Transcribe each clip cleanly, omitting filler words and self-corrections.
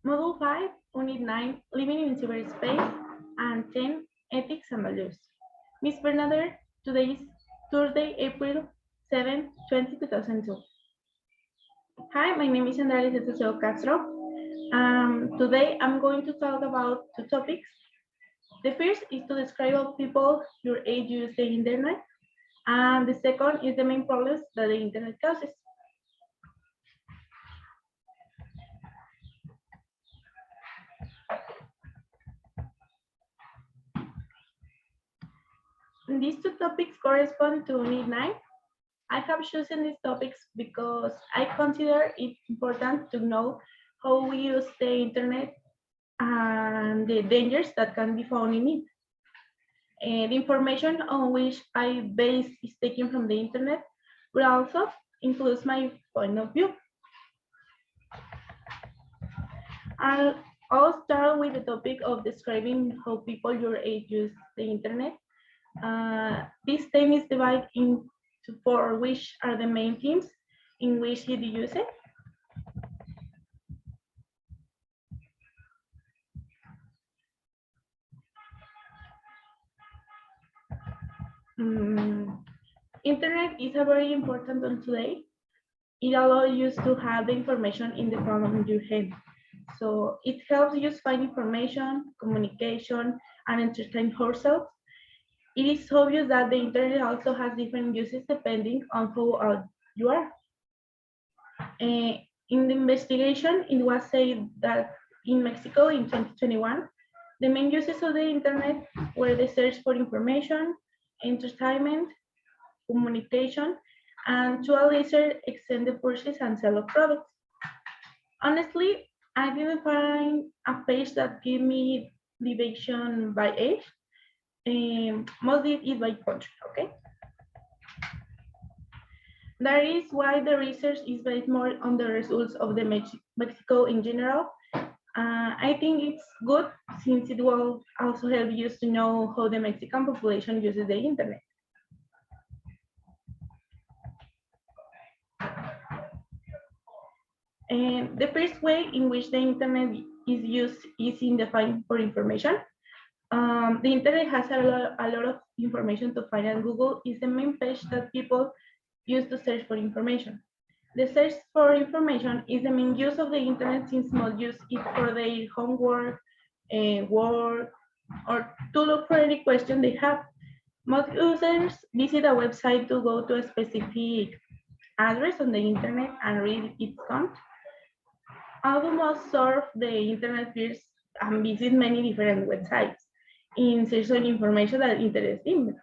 Module 5, Unit 9, Living in Cyberspace, and 10, Ethics and Values. Ms. Bernadette, today is Thursday, April 7, 2002. Hi, my name is Andrea Lizeth Castro. Today I'm going to talk about two topics. The first is to describe how people your age use the internet, and the second is the main problems that the internet causes. These two topics correspond to Unit 9. I have chosen these topics because I consider it important to know how we use the internet and the dangers that can be found in it. The information on which I base is taken from the internet, but also includes my point of view. I'll start with the topic of describing how people your age use the internet. This theme is divided into four, which are the main themes in which you use it. Internet is a very important one today. It allows you to have the information in the palm of your hand. So it helps you find information, communication, and entertain ourselves. It is obvious that the internet also has different uses depending on how old you are. In the investigation, it was said that in Mexico in 2021, the main uses of the internet were the search for information, entertainment, communication, and to a lesser extent the purchase and sale of products. Honestly, I didn't find a page that gave me division by age. Mostly it by country, okay? That is why the research is based more on the results of the Mexico in general. I think it's good since it will also help you to know how the Mexican population uses the internet. And the first way in which the internet is used is in the find for information. The internet has a lot of information to find, and Google is the main page that people use to search for information. The search for information is the main use of the internet since most use it for their homework, work, or to look for any question they have. Most users visit a website to go to a specific address on the internet and read its content. Although most surf the internet first and visit many different websites in search of information that interests them.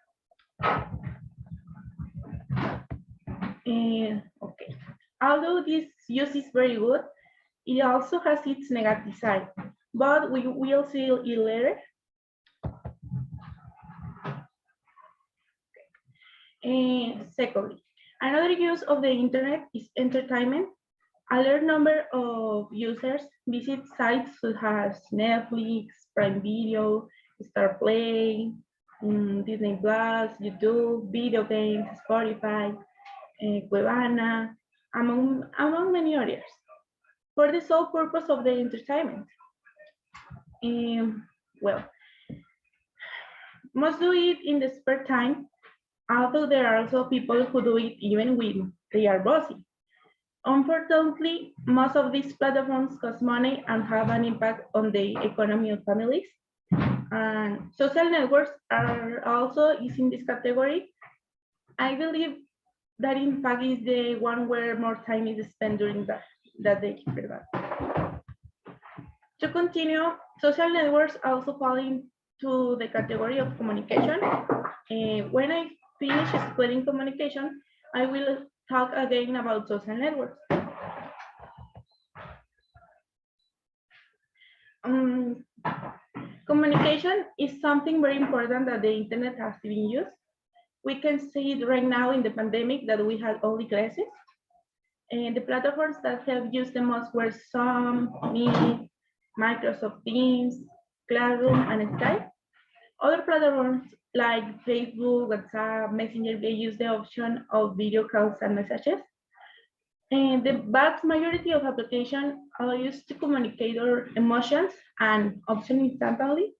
Okay. Although this use is very good, it also has its negative side, but we will see it later. Secondly, another use of the internet is entertainment. A large number of users visit sites such as Netflix, Prime Video, Star Play, Disney Plus, YouTube, video games, Spotify, Cuevana, among many others, for the sole purpose of the entertainment. Well, most do it in the spare time, although there are also people who do it even when they are busy. Unfortunately, most of these platforms cost money and have an impact on the economy of families. And social networks are also in this category. I believe that in fact is the one where more time is spent during that day. To continue, social networks also fall into the category of communication. When I finish explaining communication, I will talk again about social networks. Communication is something very important that the internet has been used. We can see it right now in the pandemic that we had only classes. And the platforms that have used the most were Zoom, Meet, Microsoft Teams, Classroom, and Skype. Other platforms like Facebook, WhatsApp, Messenger, they use the option of video calls and messages. And the vast majority of applications allow us to communicate our emotions and options instantly.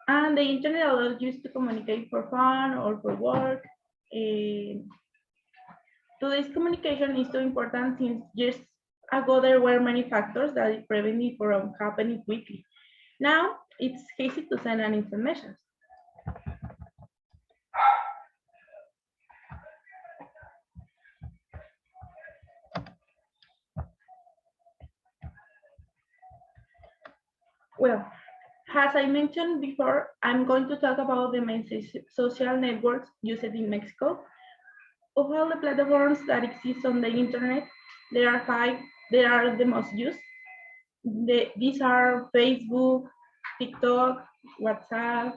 And the internet allows you to communicate for fun or for work. Today's communication is so important since years ago there were many factors that prevent it from happening quickly. Now it's easy to send an instant message. Well, as I mentioned before, I'm going to talk about the main social networks used in Mexico. Of all the platforms that exist on the internet, there are five that are the most used. These are Facebook, TikTok, WhatsApp,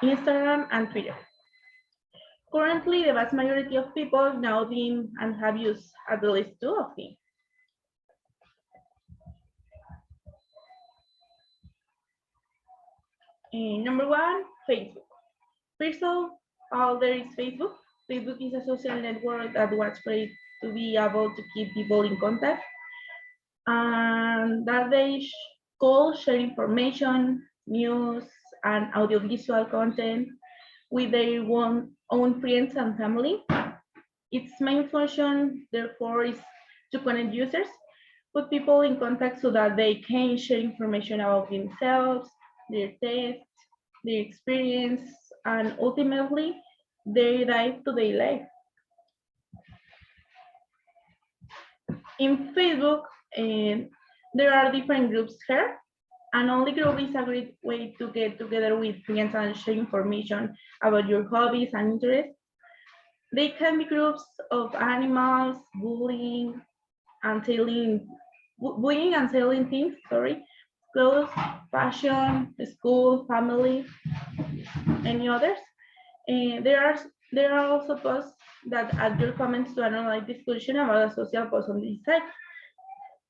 Instagram, and Twitter. Currently, the vast majority of people know them and have used at least two of them. Number one, Facebook. First of all, there is Facebook. Facebook is a social network that was created to be able to keep people in contact and that they call, share information, news, and audiovisual content with their own friends and family. Its main function, therefore, is to connect users, put people in contact so that they can share information about themselves, their tastes, their experience, and ultimately their day-to-day life. In Facebook, there are different groups here, and only group is a great way to get together with friends and share information about your hobbies and interests. They can be groups of animals, bullying and selling things, clothes, fashion, school, family, any others. And there are also posts that add your comments to an online discussion about a social post on this site.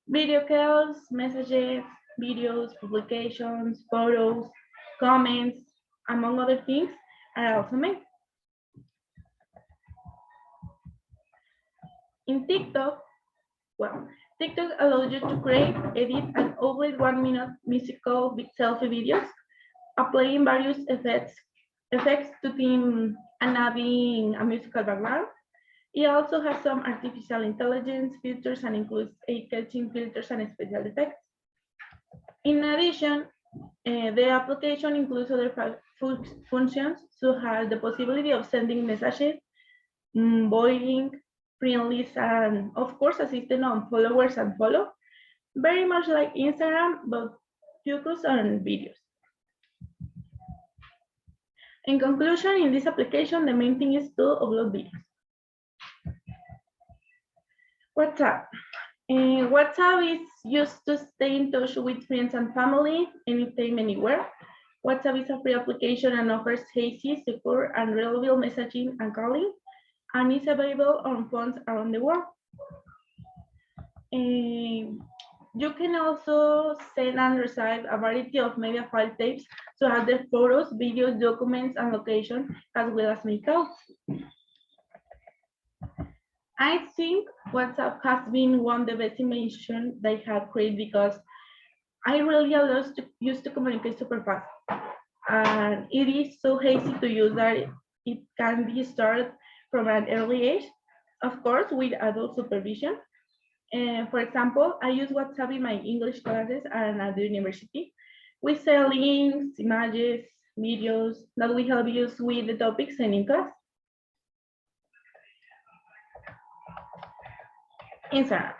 Video calls, messages, videos, publications, photos, comments, among other things, are also made. In TikTok, TikTok allows you to create, edit, and upload 1-minute musical selfie videos, applying various effects to theme and adding a musical background. It also has some artificial intelligence features and includes eye-catching filters and special effects. In addition, the application includes other functions, such as the possibility of sending messages, voting, friend lists, and of course, a system on followers and follow, very much like Instagram, but focus on videos. In conclusion, in this application, the main thing is to upload videos. WhatsApp. WhatsApp is used to stay in touch with friends and family anytime, anywhere. WhatsApp is a free application and offers easy, secure, and reliable messaging and calling, and is available on phones around the world. You can also send and receive a variety of media file types, so as the photos, videos, documents, and location, as well as make calls. I think WhatsApp has been one of the best inventions they have created because I really allows to use to communicate super fast. And it is so easy to use that it can be started from an early age, of course, with adult supervision. For example, I use WhatsApp in my English classes and at the university. We send links, images, videos that we help use with the topics and in class. Instagram.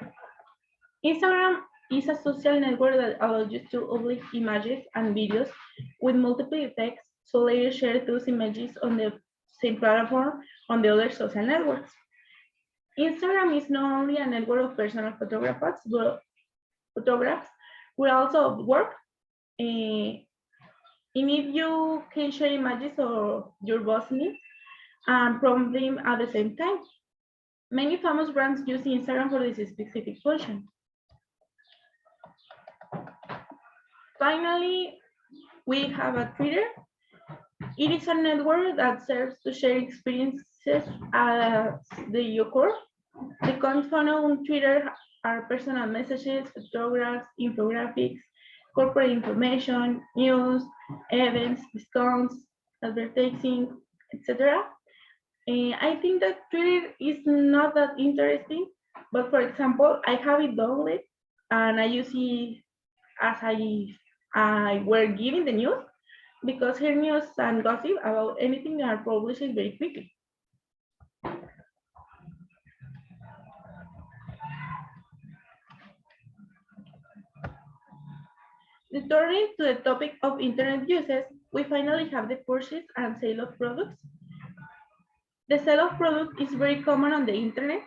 Instagram is a social network that allows you to upload images and videos with multiple effects, so later share those images on the same platform on the other social networks. Instagram is not only a network of personal photographs, but also of work. In it, you can share images or your boss needs and prompt them at the same time. Many famous brands use Instagram for this specific function. Finally, we have a Twitter. It is a network that serves to share experiences as they occur. The accounts found on Twitter are personal messages, photographs, infographics, corporate information, news, events, discounts, advertising, etc. I think that Twitter is not that interesting, but for example, I have it downloaded and I use it as I were giving the news because her news and gossip about anything are published very quickly. Returning to the topic of internet uses, we finally have the purchase and sale of products. The sale of products is very common on the internet.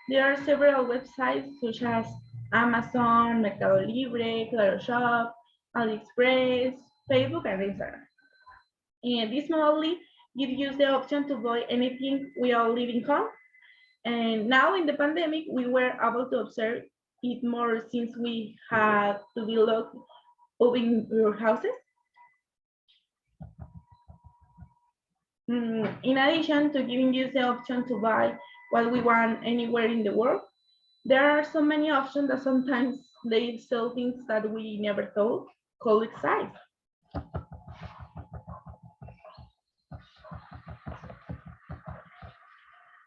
There are several websites such as Amazon, Mercado Libre, Claro Shop, AliExpress, Facebook, and Instagram. And this model gives you the option to buy anything without leaving home. And now in the pandemic, we were able to observe it more since we had to be locked up in our houses. In addition to giving you the option to buy what we want anywhere in the world, there are so many options that sometimes they sell things that we never thought could exist.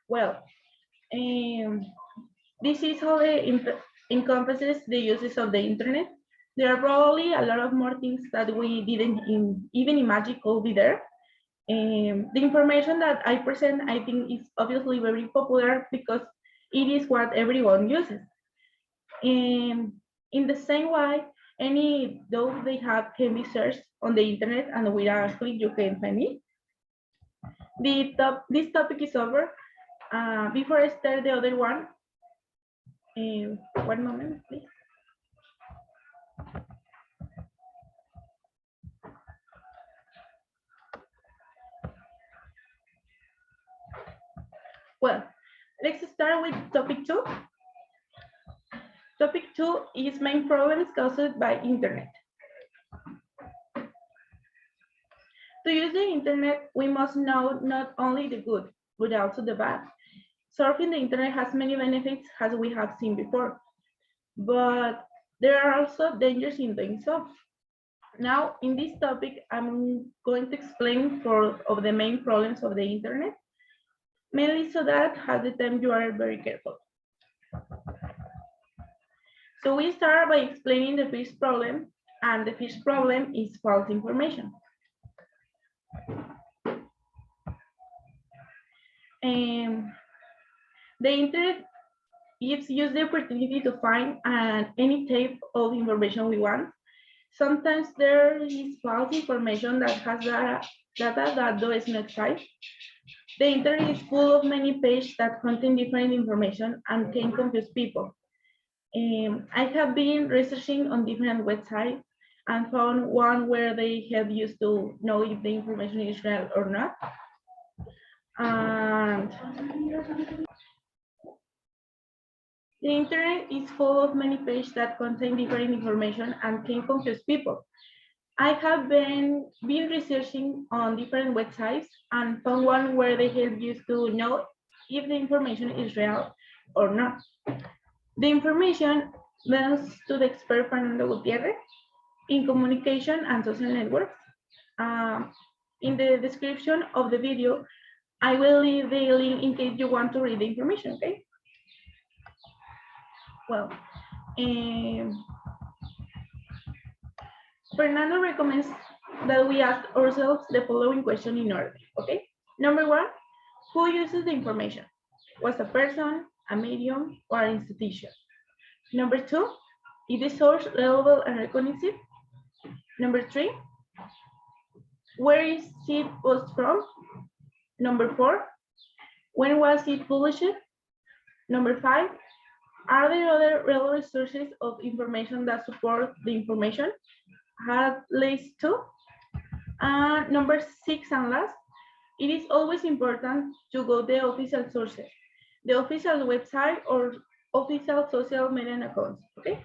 Well, this is how it encompasses the uses of the internet. There are probably a lot of more things that we didn't even imagine could be there. The information that I present, I think, is obviously very popular because it is what everyone uses. In the same way, any doubt they have can be searched on the internet and with a click you can find it. This topic is over. Before I start the other one, one moment, please. Well, let's start with topic 2. Topic 2 is main problems caused by internet. To use the internet, we must know not only the good, but also the bad. Surfing the internet has many benefits, as we have seen before, but there are also dangers in doing so. Now, in this topic, I'm going to explain 4 of the main problems of the internet, mainly so that at the time you are very careful. So we start by explaining the first problem, and the first problem is false information. The internet gives us the opportunity to find any type of information we want. Sometimes there is false information that has data that does not exist. The internet is full of many pages that contain different information and can confuse people. I have been researching on different websites and found one where they help you to know if the information is real or not. And the internet is full of many pages that contain different information and can confuse people. I have been researching on different websites and found one where they help you to know if the information is real or not. The information belongs to the expert Fernando Gutiérrez in communication and social networks. In the description of the video, I will leave the link in case you want to read the information, okay? Well, Fernando recommends that we ask ourselves the following question in order, okay? Number 1, who uses the information? Was a person, a medium, or an institution? Number 2, is the source reliable and recognizable? Number 3, where is it was from? Number 4, when was it published? Number 5, are there other relevant sources of information that support the information? At least 2. Number 6 and last, it is always important to go to the official sources, the official website or official social media accounts, okay?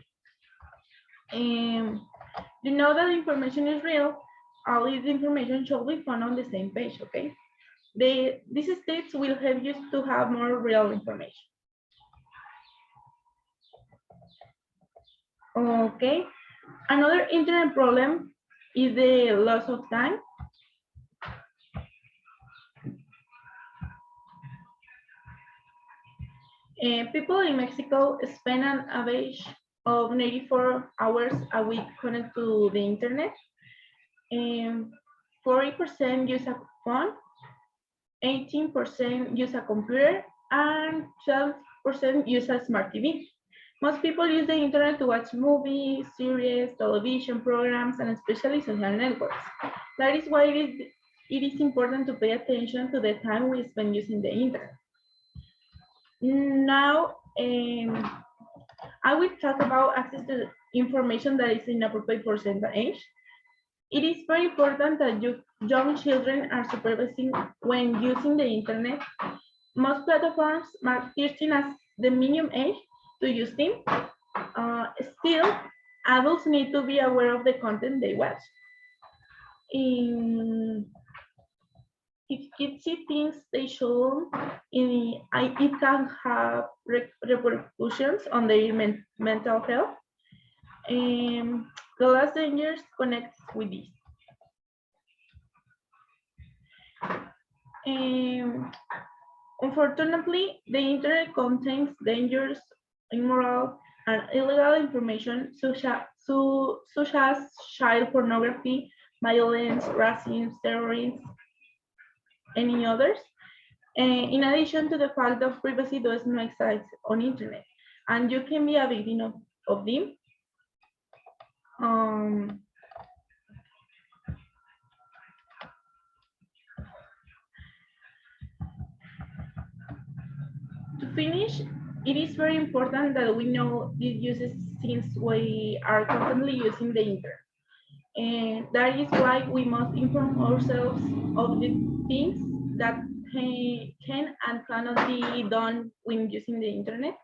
You know that information is real, all this information should be found on the same page, okay? These steps will help you to have more real information. Okay. Another internet problem is the loss of time. People in Mexico spend an average of 94 hours a week connected to the internet. 40% use a phone, 18% use a computer, and 12% use a smart TV. Most people use the internet to watch movies, series, television programs, and especially social networks. That is why it is important to pay attention to the time we spend using the internet. Now, I will talk about access to information that is inappropriate for certain age. It is very important that young children are supervising when using the internet. Most platforms mark 13 as the minimum age to use them. Still, adults need to be aware of the content they watch. If kids see things they shouldn't, it can have repercussions on their mental health. The last dangers connects with this. Unfortunately, the internet contains dangerous, immoral, and illegal information such as child pornography, violence, racism, terrorism, any others. In addition to the fact that privacy does not exist on internet, and you can be a victim of them. To finish, it is very important that we know these uses since we are constantly using the internet. And that is why we must inform ourselves of the things that can and cannot be done when using the internet.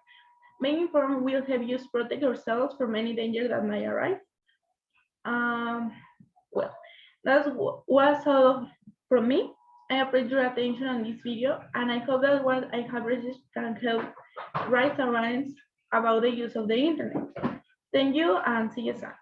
Being informed will help us protect ourselves from any danger that might arise. Well, that was all from me. I appreciate your attention on this video, and I hope that what I have researched can help raise awareness about the use of the internet. Thank you, and see you soon.